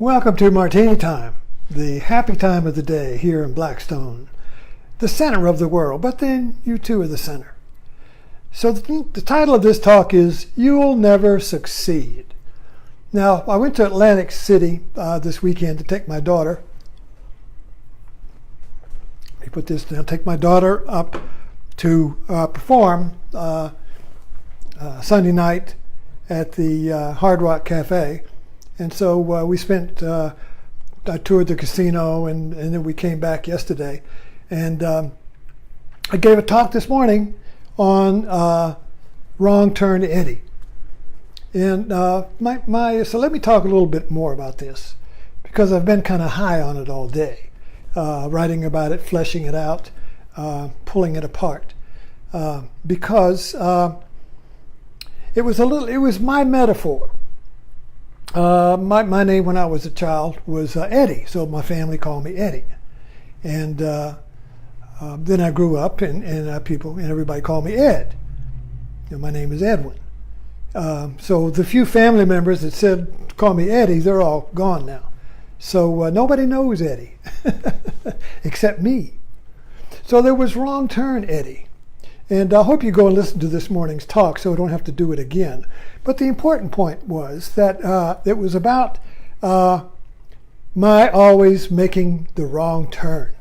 Welcome to Martini Time, the happy time of the day here in Blackstone, the center of the world, but then you too are the center. So the title of this talk is You'll Never Succeed. Now, I went to Atlantic City this weekend to take my daughter. Let me put this down. Take my daughter up to perform Sunday night at the Hard Rock Cafe. And so we spent, I toured the casino and then we came back yesterday. And I gave a talk this morning on Wrong Turn Eddie. And so let me talk a little bit more about this because I've been kind of high on it all day, writing about it, fleshing it out, pulling it apart. Because it was my metaphor. My name when I was a child was Eddie, so my family called me Eddie. And then I grew up and everybody called me Ed. My name is Edwin. So the few family members that said, call me Eddie, they're all gone now. So nobody knows Eddie, except me. So there was Wrong Turn Eddie. And I hope you go and listen to this morning's talk so I don't have to do it again. But the important point was that it was about my always making the wrong turn.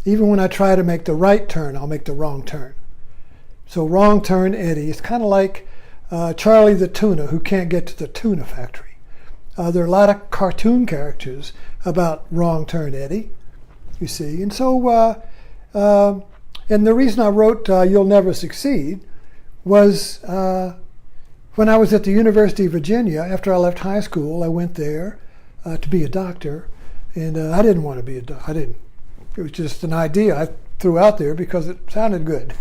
Even when I try to make the right turn, I'll make the wrong turn. So Wrong Turn Eddie is kind of like Charlie the tuna who can't get to the tuna factory. There are a lot of cartoon characters about Wrong Turn Eddie, you see. And so, and the reason I wrote You'll Never Succeed was when I was at the University of Virginia. After I left high school, I went there to be a doctor. And I didn't want to be a doctor. It was just an idea I threw out there because it sounded good.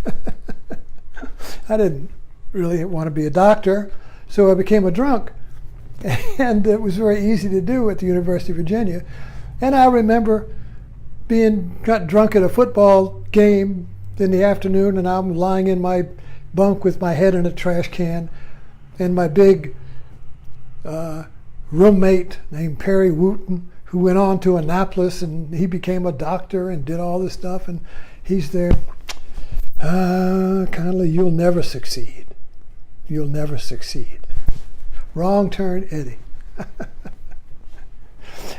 I didn't really want to be a doctor, so I became a drunk. And it was very easy to do at the University of Virginia. And I remember got drunk at a football game in the afternoon, and I'm lying in my bunk with my head in a trash can, and my big roommate named Perry Wooten, who went on to Annapolis, and he became a doctor and did all this stuff, and he's there, Connolly, you'll never succeed. You'll never succeed. Wrong Turn Eddie.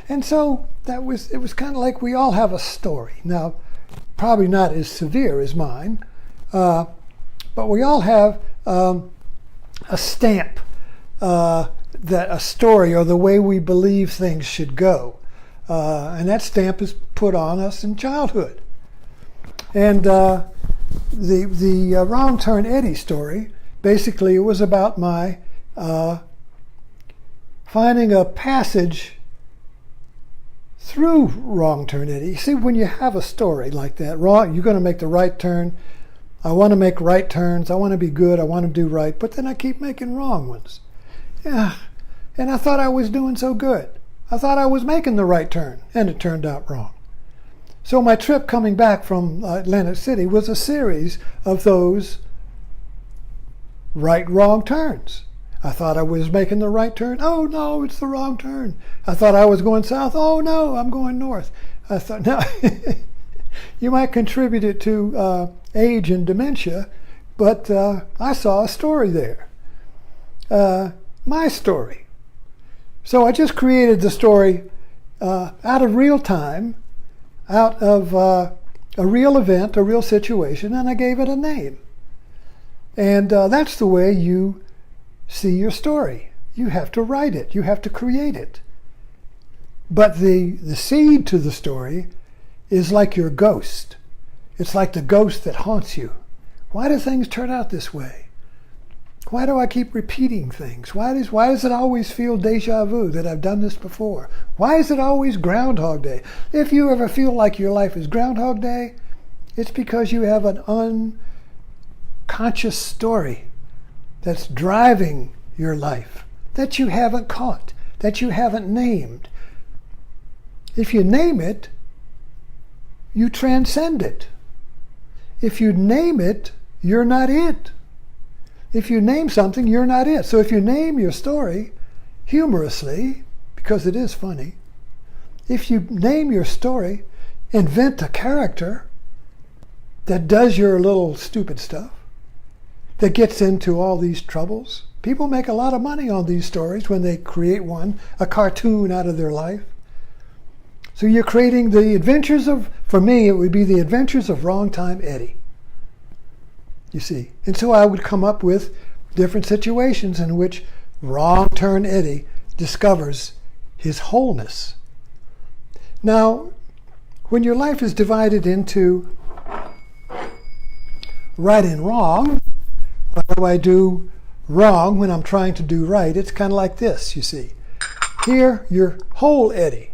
And so it was kind of like we all have a story. Now, probably not as severe as mine, but we all have a stamp, that a story or the way we believe things should go. And that stamp is put on us in childhood. And the Wrong Turn Eddie story, basically it was about my finding a passage through Wrong Turn Eddie. You see, when you have a story like that, you're going to make the right turn. I want to make right turns. I want to be good. I want to do right. But then I keep making wrong ones. Yeah. And I thought I was doing so good. I thought I was making the right turn, and it turned out wrong. So my trip coming back from Atlantic City was a series of those right-wrong turns. I thought I was making the right turn. Oh, no, it's the wrong turn. I thought I was going south. Oh, no, I'm going north. I thought, no, you might contribute it to age and dementia, but I saw a story there. My story. So I just created the story out of real time, out of a real event, a real situation, and I gave it a name. And that's the way you see your story. You have to write it. You have to create it. But the seed to the story is like your ghost. It's like the ghost that haunts you. Why do things turn out this way? Why do I keep repeating things? Why does it always feel deja vu that I've done this before? Why is it always Groundhog Day? If you ever feel like your life is Groundhog Day, it's because you have an unconscious story that's driving your life, that you haven't caught, that you haven't named. If you name it, you transcend it. If you name it, you're not it. If you name something, you're not it. So if you name your story humorously, because it is funny. If you name your story, invent a character that does your little stupid stuff, that gets into all these troubles. People make a lot of money on these stories when they create one, a cartoon out of their life. So you're creating the adventures of, for me, it would be the adventures of Wrong Time Eddie. You see. And so I would come up with different situations in which Wrong Turn Eddie discovers his wholeness. Now, when your life is divided into right and wrong, what do I do wrong when I'm trying to do right? It's kind of like this, you see. Here, you're whole Eddie.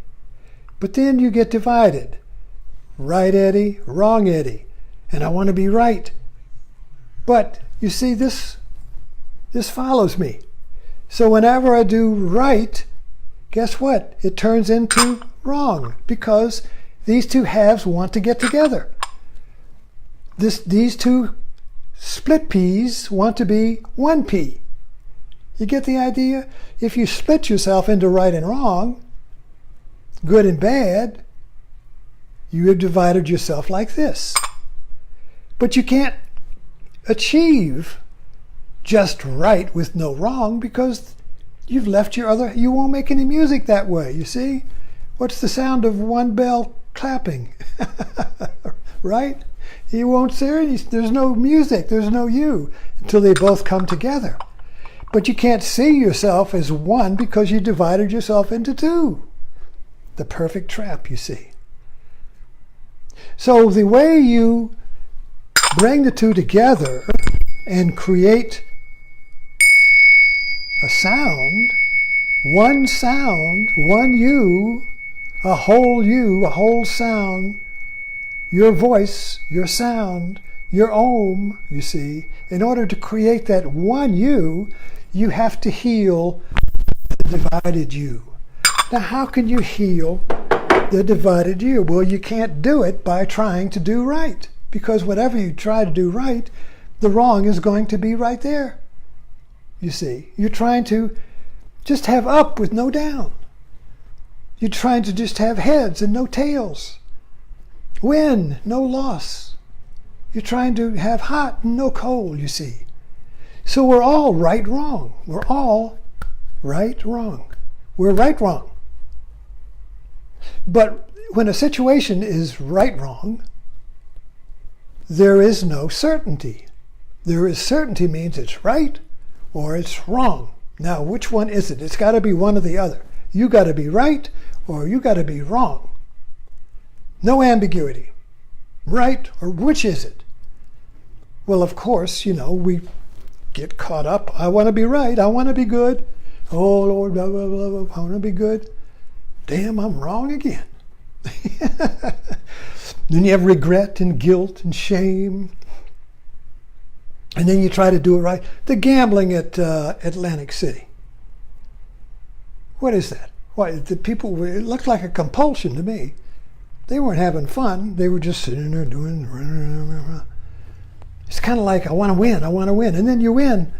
But then you get divided. Right Eddie, wrong Eddie. And I want to be right. But, you see, this follows me. So whenever I do right, guess what? It turns into wrong. Because these two halves want to get together. These two split peas want to be one pea. You get the idea? If you split yourself into right and wrong, good and bad, you have divided yourself like this. But you can't achieve just right with no wrong because you've left your other, you won't make any music that way, you see? What's the sound of one bell clapping? Right? You won't see, there's no music, there's no you until they both come together. But you can't see yourself as one because you divided yourself into two. The perfect trap, you see. So the way you bring the two together and create a sound, one you, a whole sound, your voice, your sound, your ohm, you see, in order to create that one you have to heal the divided you. Now, how can you heal the divided you? Well, you can't do it by trying to do right, because whatever you try to do right, the wrong is going to be right there. You see, you're trying to just have up with no down. You're trying to just have heads and no tails. Win, no loss. You're trying to have hot and no cold, you see. So we're all right, wrong. We're all right, wrong. We're right, wrong. But when a situation is right, wrong, there is no certainty. There is certainty means it's right or it's wrong. Now, which one is it? It's got to be one or the other. You got to be right or you got to be wrong. No ambiguity. Right or which is it? Well, of course, we get caught up. I want to be right. I want to be good. Oh, Lord, blah, blah, blah, blah. I want to be good. Damn, I'm wrong again. Then you have regret and guilt and shame. And then you try to do it right. The gambling at Atlantic City. What is that? Why, the people, it looked like a compulsion to me. They weren't having fun. They were just sitting there doing. It's kind of like, I want to win. And then you win.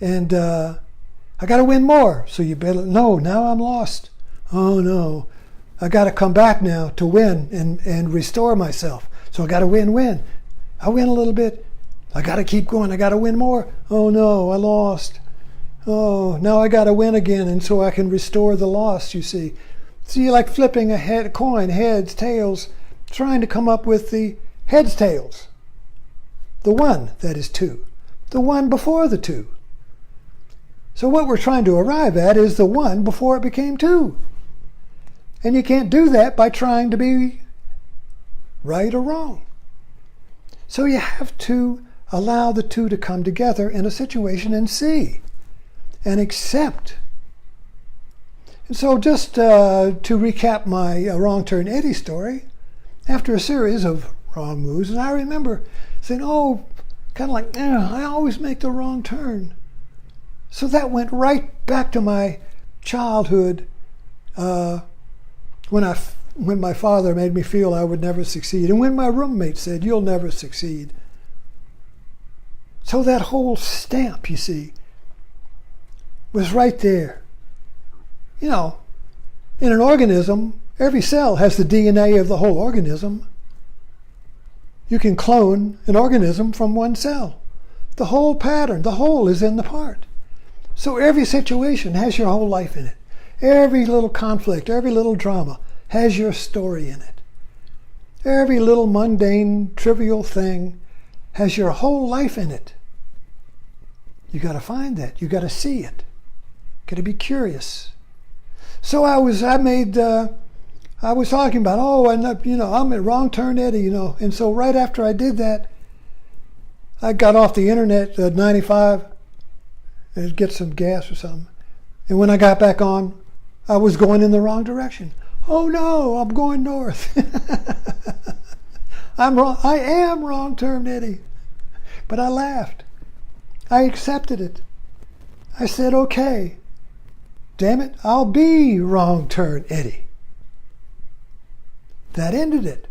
And I got to win more. So you better, no, now I'm lost. Oh no, I got to come back now to win and restore myself. So I got to win. I win a little bit. I got to keep going. I got to win more. Oh no, I lost. Oh, now I got to win again, and so I can restore the loss, you see. So you're like flipping a coin, heads, tails, trying to come up with the heads, tails. The one that is two. The one before the two. So what we're trying to arrive at is the one before it became two. And you can't do that by trying to be right or wrong. So you have to allow the two to come together in a situation and see and accept. And so just to recap my Wrong Turn Eddie story, after a series of wrong moves, and I remember saying, oh, kind of like, I always make the wrong turn. So that went right back to my childhood when my father made me feel I would never succeed, and when my roommate said, you'll never succeed. So that whole stamp, you see, was right there. In an organism, every cell has the DNA of the whole organism. You can clone an organism from one cell. The whole pattern, the whole is in the part. So every situation has your whole life in it. Every little conflict, every little drama has your story in it. Every little mundane, trivial thing has your whole life in it. You got to find that. You got to see it. Got to be curious. So I was talking about, I'm at Wrong Turn Eddie, and so right after I did that, I got off the internet at 95 and get some gas or something. And when I got back on, I was going in the wrong direction. Oh no, I'm going north. I'm wrong. I am Wrong Turn Eddie. But I laughed. I accepted it. I said, okay, damn it, I'll be Wrong Turn Eddie. That ended it.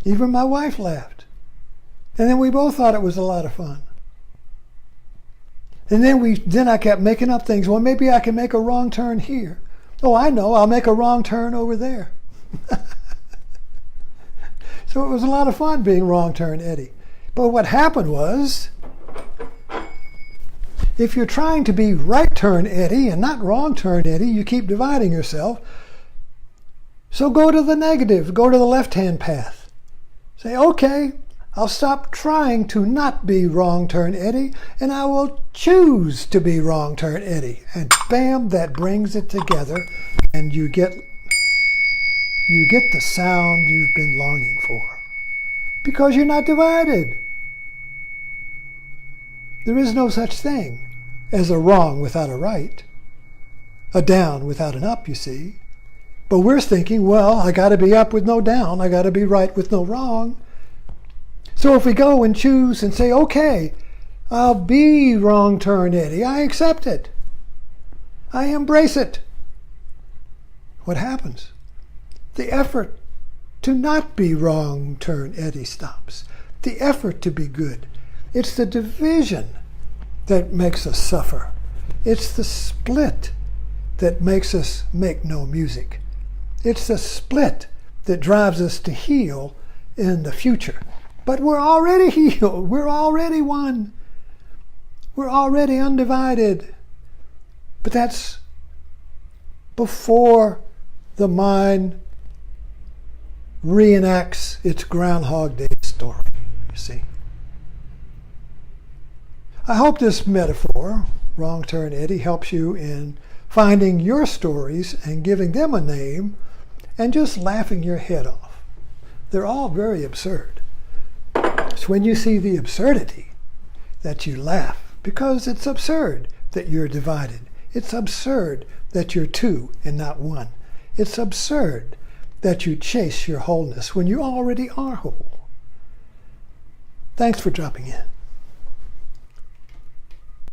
Even my wife laughed. And then we both thought it was a lot of fun. And then I kept making up things. Well, maybe I can make a wrong turn here. Oh, I know, I'll make a wrong turn over there. So it was a lot of fun being Wrong Turn Eddie. But what happened was, if you're trying to be Right Turn Eddie and not Wrong Turn Eddie, you keep dividing yourself. So go to the negative, go to the left-hand path. Say, okay, I'll stop trying to not be Wrong Turn Eddie, and I will choose to be Wrong Turn Eddie. And bam, that brings it together, and you get the sound you've been longing for. Because you're not divided. There is no such thing as a wrong without a right, a down without an up, you see. But we're thinking, well, I got to be up with no down, I got to be right with no wrong. So if we go and choose and say, okay, I'll be Wrong Turn Eddie, I accept it, I embrace it, what happens? The effort to not be Wrong Turn Eddie stops. The effort to be good. It's the division that makes us suffer. It's the split that makes us make no music. It's the split that drives us to heal in the future. But we're already healed. We're already one. We're already undivided. But that's before the mind reenacts its Groundhog Day story, you see. I hope this metaphor, Wrong Turn Eddie, helps you in finding your stories and giving them a name and just laughing your head off. They're all very absurd. It's when you see the absurdity that you laugh, because it's absurd that you're divided. It's absurd that you're two and not one. It's absurd that you chase your wholeness when you already are whole. Thanks for dropping in.